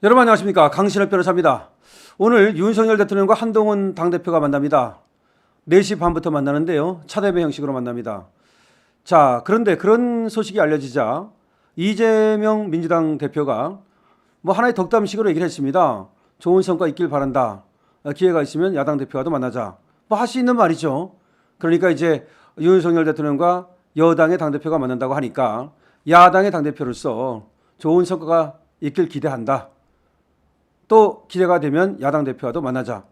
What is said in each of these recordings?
여러분 안녕하십니까. 강신업 변호사입니다. 오늘 윤석열 대통령과 한동훈 당대표가 만납니다. 4시 반부터 만나는데요. 차대배 형식으로 만납니다. 자, 그런데 그런 소식이 알려지자 이재명 민주당 대표가 하나의 덕담식으로 얘기를 했습니다. 좋은 성과 있길 바란다. 기회가 있으면 야당 대표와도 만나자. 할 수 있는 말이죠. 그러니까 이제 윤석열 대통령과 여당의 당대표가 만난다고 하니까 야당의 당대표로서 좋은 성과가 있길 기대한다. 또 기대가 되면 야당 대표와도 만나자.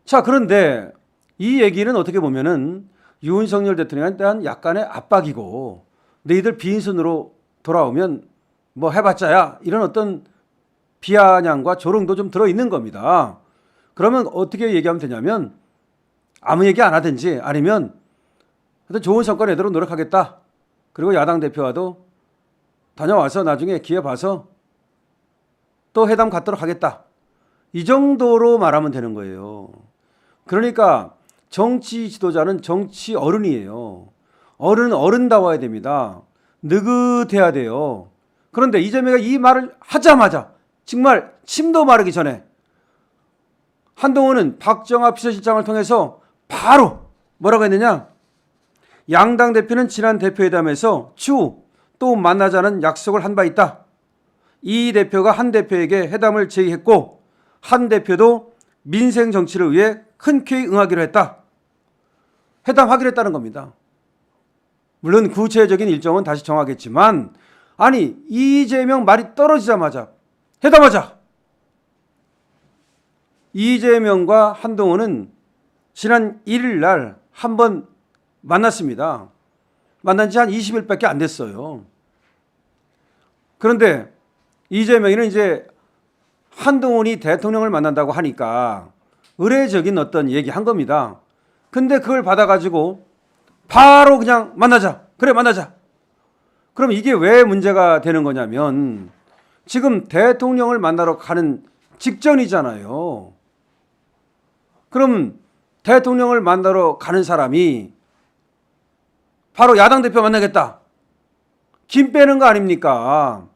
자, 그런데 이 얘기는 어떻게 보면은 윤석열 대통령에 대한 약간의 압박이고 너희들 빈손으로 돌아오면 해봤자야 이런 어떤 비아냥과 조롱도 좀 들어있는 겁니다. 그러면 어떻게 얘기하면 되냐면 아무 얘기 안 하든지 아니면 하여튼 좋은 성과 내도록 노력하겠다. 그리고 야당 대표와도 다녀와서 나중에 기회 봐서 또 회담 갖도록 하겠다. 이 정도로 말하면 되는 거예요. 그러니까 정치 지도자는 정치 어른이에요. 어른은 어른다워야 됩니다. 느긋해야 돼요. 그런데 이재명이 이 말을 하자마자 정말 침도 마르기 전에 한동훈은 박정아 비서실장을 통해서 바로 뭐라고 했느냐? 양당 대표는 지난 대표회담에서 추후 또 만나자는 약속을 한 바 있다. 이 대표가 한 대표에게 회담을 제의했고 한 대표도 민생 정치를 위해 흔쾌히 응하기로 했다. 회담하기로 했다는 겁니다. 물론 구체적인 일정은 다시 정하겠지만 아니 이재명 말이 떨어지자마자 회담하자. 이재명과 한동훈은 지난 1일 날 한 번 만났습니다. 만난 지 한 20일밖에 안 됐어요. 그런데 이재명이는 이제 한동훈이 대통령을 만난다고 하니까 의례적인 어떤 얘기 한 겁니다. 근데 그걸 받아가지고 바로 그냥 만나자. 그래 만나자. 그럼 이게 왜 문제가 되는 거냐면 지금 대통령을 만나러 가는 직전이잖아요. 그럼 대통령을 만나러 가는 사람이 바로 야당 대표 만나겠다. 김 빼는 거 아닙니까?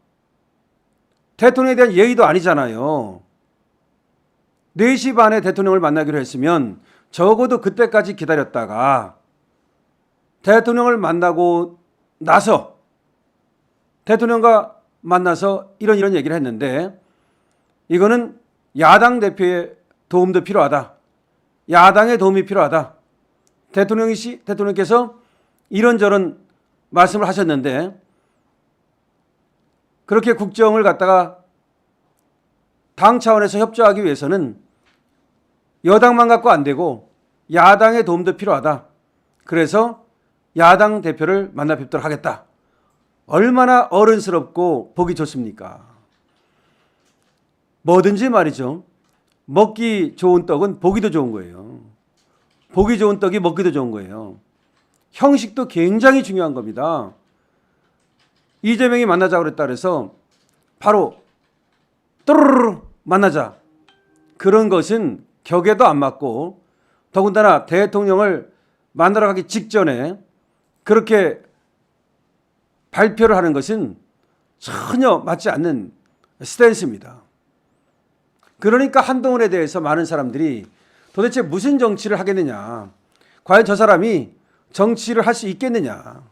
대통령에 대한 예의도 아니잖아요. 4시 반에 대통령을 만나기로 했으면 적어도 그때까지 기다렸다가 대통령을 만나고 나서 대통령과 만나서 이런 얘기를 했는데 이거는 야당 대표의 도움도 필요하다. 야당의 도움이 필요하다. 대통령께서 이런저런 말씀을 하셨는데 그렇게 국정을 갖다가 당 차원에서 협조하기 위해서는 여당만 갖고 안 되고 야당의 도움도 필요하다. 그래서 야당 대표를 만나 뵙도록 하겠다. 얼마나 어른스럽고 보기 좋습니까? 뭐든지 말이죠. 먹기 좋은 떡은 보기도 좋은 거예요. 보기 좋은 떡이 먹기도 좋은 거예요. 형식도 굉장히 중요한 겁니다. 이재명이 만나자고 그랬다 그래서 바로 또르르 만나자. 그런 것은 격에도 안 맞고 더군다나 대통령을 만나러 가기 직전에 그렇게 발표를 하는 것은 전혀 맞지 않는 스탠스입니다. 그러니까 한동훈에 대해서 많은 사람들이 도대체 무슨 정치를 하겠느냐. 과연 저 사람이 정치를 할 수 있겠느냐.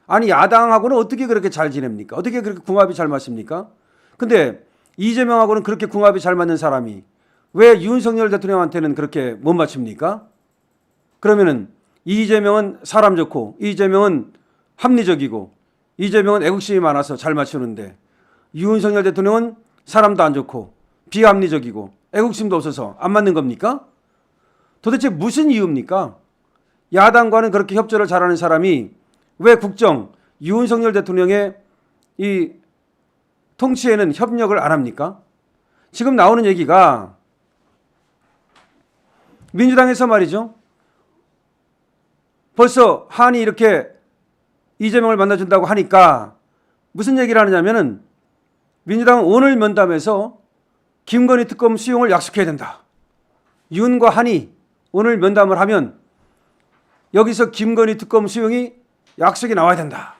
아니 야당하고는 어떻게 그렇게 잘 지냅니까? 어떻게 그렇게 궁합이 잘 맞습니까? 근데 이재명하고는 그렇게 궁합이 잘 맞는 사람이 왜 윤석열 대통령한테는 그렇게 못 맞춥니까? 그러면은 이재명은 사람 좋고 이재명은 합리적이고 이재명은 애국심이 많아서 잘 맞추는데 윤석열 대통령은 사람도 안 좋고 비합리적이고 애국심도 없어서 안 맞는 겁니까? 도대체 무슨 이유입니까? 야당과는 그렇게 협조를 잘하는 사람이 왜 국정 윤석열 대통령의 이 통치에는 협력을 안 합니까? 지금 나오는 얘기가 민주당에서 말이죠. 벌써 한이 이렇게 이재명을 만나준다고 하니까 무슨 얘기를 하느냐면은 민주당은 오늘 면담에서 김건희 특검 수용을 약속해야 된다. 윤과 한이 오늘 면담을 하면 여기서 김건희 특검 수용이 약속이 나와야 된다.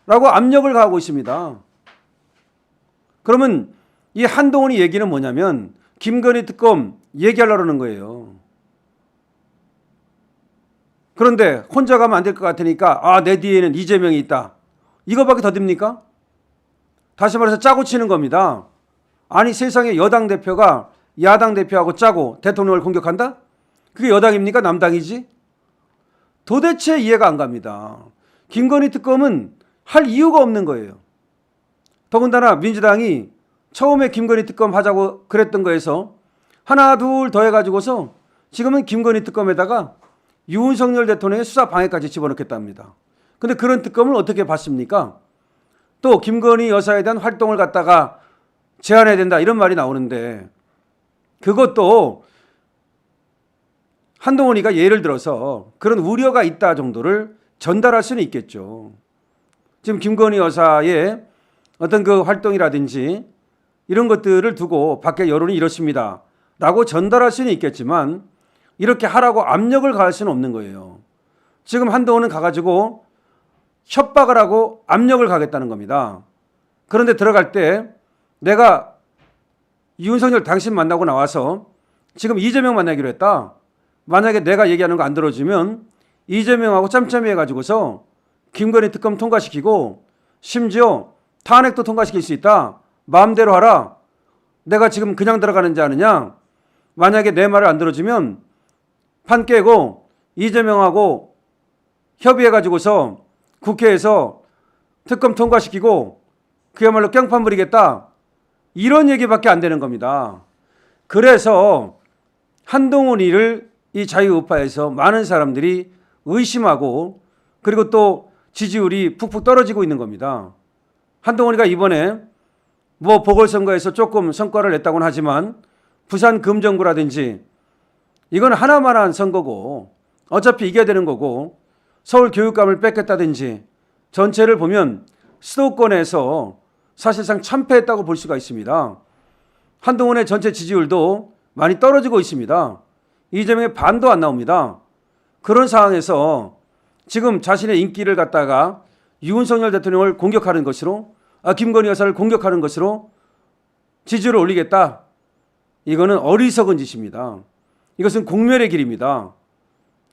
라고 압력을 가하고 있습니다. 그러면 이 한동훈이 얘기는 뭐냐면 김건희 특검 얘기하려고 그러는 거예요. 그런데 혼자 가면 안 될 것 같으니까 내 뒤에는 이재명이 있다. 이거밖에 더 됩니까? 다시 말해서 짜고 치는 겁니다. 아니 세상에 여당 대표가 야당 대표하고 짜고 대통령을 공격한다? 그게 여당입니까? 남당이지? 도대체 이해가 안 갑니다. 김건희 특검은 할 이유가 없는 거예요. 더군다나 민주당이 처음에 김건희 특검 하자고 그랬던 거에서 하나 둘 더 해가지고서 지금은 김건희 특검에다가 윤석열 대통령의 수사 방해까지 집어넣겠답니다. 근데 그런 특검을 어떻게 받습니까? 또 김건희 여사에 대한 활동을 갖다가 제한해야 된다 이런 말이 나오는데 그것도 한동훈이가 예를 들어서 그런 우려가 있다 정도를 전달할 수는 있겠죠. 지금 김건희 여사의 어떤 그 활동이라든지 이런 것들을 두고 밖에 여론이 이렇습니다 라고 전달할 수는 있겠지만 이렇게 하라고 압력을 가할 수는 없는 거예요. 지금 한동훈은 가가지고 협박을 하고 압력을 가겠다는 겁니다. 그런데 들어갈 때 내가 윤석열 당신 만나고 나와서 지금 이재명 만나기로 했다. 만약에 내가 얘기하는 거 안 들어주면 이재명하고 짬짬이 해가지고서 김건희 특검 통과시키고 심지어 탄핵도 통과시킬 수 있다. 마음대로 하라. 내가 지금 그냥 들어가는지 아느냐. 만약에 내 말을 안 들어주면 판 깨고 이재명하고 협의해가지고서 국회에서 특검 통과시키고 그야말로 깽판 부리겠다. 이런 얘기밖에 안 되는 겁니다. 그래서 한동훈이를 이 자유우파에서 많은 사람들이 의심하고 그리고 또 지지율이 푹푹 떨어지고 있는 겁니다. 한동훈이가 이번에 뭐 보궐선거에서 조금 성과를 냈다고는 하지만 부산 금정구라든지 이건 하나만한 선거고 어차피 이겨야 되는 거고 서울 교육감을 뺏겠다든지 전체를 보면 수도권에서 사실상 참패했다고 볼 수가 있습니다. 한동훈의 전체 지지율도 많이 떨어지고 있습니다. 이재명의 반도 안 나옵니다. 그런 상황에서 지금 자신의 인기를 갖다가 윤석열 대통령을 공격하는 것으로 김건희 여사를 공격하는 것으로 지지율을 올리겠다. 이거는 어리석은 짓입니다. 이것은 공멸의 길입니다.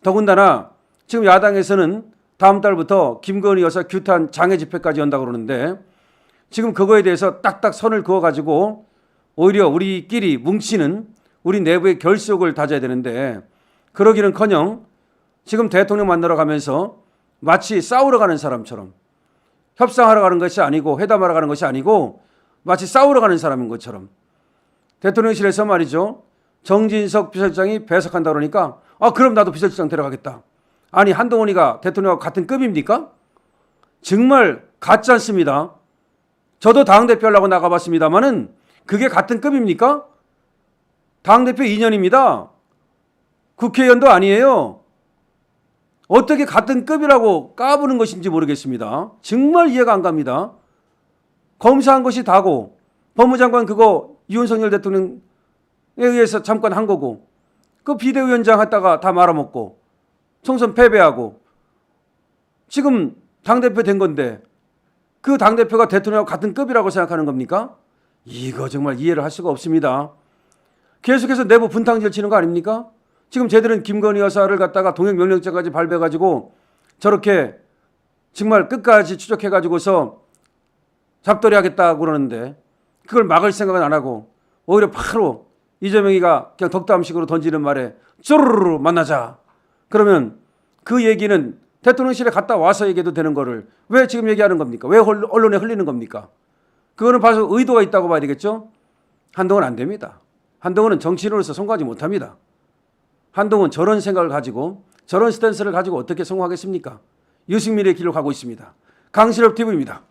더군다나 지금 야당에서는 다음 달부터 김건희 여사 규탄 장애 집회까지 연다고 그러는데 지금 그거에 대해서 딱딱 선을 그어가지고 오히려 우리끼리 뭉치는 우리 내부의 결속을 다져야 되는데 그러기는커녕 지금 대통령 만나러 가면서 마치 싸우러 가는 사람처럼 협상하러 가는 것이 아니고 회담하러 가는 것이 아니고 마치 싸우러 가는 사람인 것처럼 대통령실에서 말이죠. 정진석 비서실장이 배석한다 그러니까 그럼 나도 비서실장 데려가겠다. 아니 한동훈이가 대통령과 같은 급입니까? 정말 같지 않습니다. 저도 당대표 하려고 나가봤습니다마는 그게 같은 급입니까? 당대표 2년입니다. 국회의원도 아니에요. 어떻게 같은 급이라고 까부는 것인지 모르겠습니다. 정말 이해가 안 갑니다. 검사한 것이 다고 법무장관 그거 윤석열 대통령에 의해서 잠깐 한 거고 그 비대위원장 했다가 다 말아먹고 총선 패배하고 지금 당대표 된 건데 그 당대표가 대통령과 같은 급이라고 생각하는 겁니까? 이거 정말 이해를 할 수가 없습니다. 계속해서 내부 분탕질 치는 거 아닙니까? 지금 쟤들은 김건희 여사를 갖다가 동행명령죄까지 발부해가지고 저렇게 정말 끝까지 추적해가지고서 잡돌이 하겠다고 그러는데 그걸 막을 생각은 안 하고 오히려 바로 이재명이가 그냥 덕담식으로 던지는 말에 쪼르르 만나자. 그러면 그 얘기는 대통령실에 갔다 와서 얘기해도 되는 거를 왜 지금 얘기하는 겁니까? 왜 언론에 흘리는 겁니까? 그거는 봐서 의도가 있다고 봐야 되겠죠? 한동훈은 안 됩니다. 한동훈은 정치인으로서 성공하지 못합니다. 한동훈은 저런 생각을 가지고 저런 스탠스를 가지고 어떻게 성공하겠습니까? 유승민의 길로 가고 있습니다. 강신업 TV입니다.